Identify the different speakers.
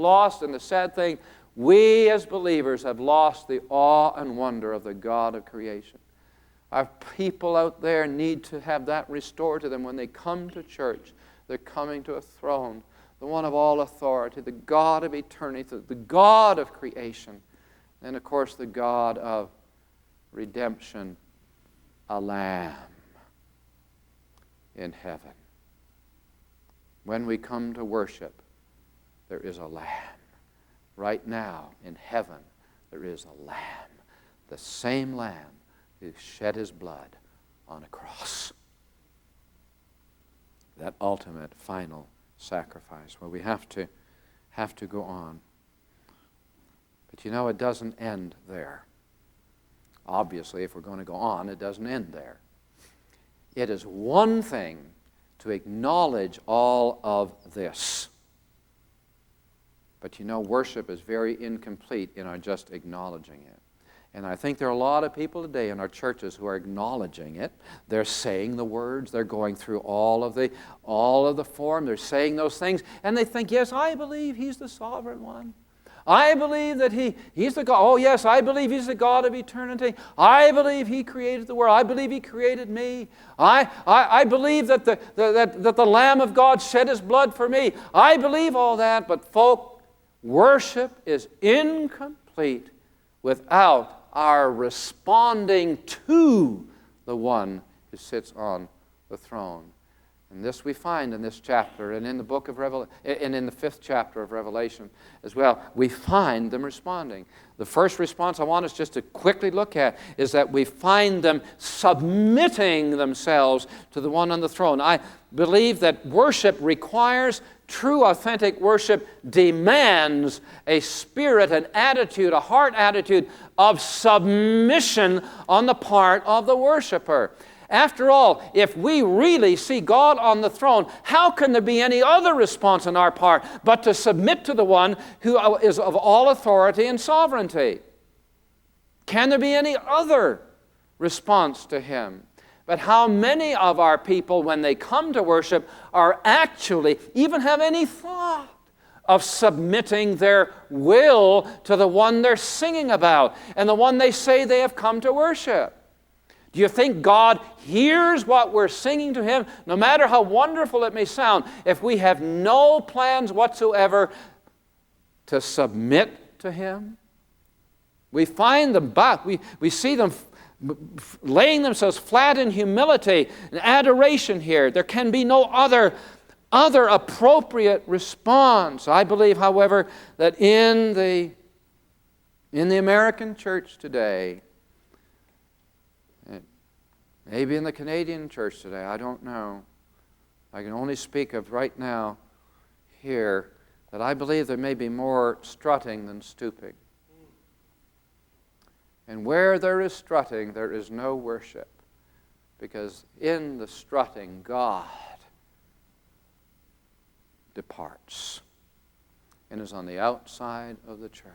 Speaker 1: lost, and the sad thing, we as believers have lost the awe and wonder of the God of creation. Our people out there need to have that restored to them. When they come to church, they're coming to a throne, the one of all authority, the God of eternity, the God of creation, and of course the God of redemption, a Lamb in heaven. When we come to worship, there is a Lamb. Right now, in heaven, there is a Lamb, the same Lamb who shed his blood on a cross. That ultimate, final sacrifice. Well, we have to go on. But you know, it doesn't end there. Obviously, if we're going to go on, it doesn't end there. It is one thing to acknowledge all of this. But you know, worship is very incomplete in our just acknowledging it. And I think there are a lot of people today in our churches who are acknowledging it. They're saying the words. They're going through all of the form. They're saying those things. And they think, yes, I believe He's the sovereign one. I believe that He's the God. Oh, yes, I believe He's the God of eternity. I believe He created the world. I believe He created me. I believe that the Lamb of God shed His blood for me. I believe all that. But folk, worship is incomplete without our responding to the one who sits on the throne. And this we find in this chapter, and in the book of Revelation, and in the 5th chapter of Revelation as well. We find them responding. The first response I want us just to quickly look at is that we find them submitting themselves to the one on the throne. I believe that worship requires, true authentic worship demands a spirit, an attitude, a heart attitude of submission on the part of the worshiper. After all, if we really see God on the throne, how can there be any other response on our part but to submit to the one who is of all authority and sovereignty? Can there be any other response to Him? But how many of our people, when they come to worship, are actually, even have any thought of submitting their will to the one they're singing about and the one they say they have come to worship? Do you think God hears what we're singing to Him, no matter how wonderful it may sound, if we have no plans whatsoever to submit to Him? We find them back. We see them laying themselves flat in humility and adoration here. There can be no other appropriate response. I believe, however, that in the American church today, maybe in the Canadian church today, I don't know. I can only speak of right now here that I believe there may be more strutting than stooping. And where there is strutting, there is no worship. Because in the strutting, God departs and is on the outside of the church.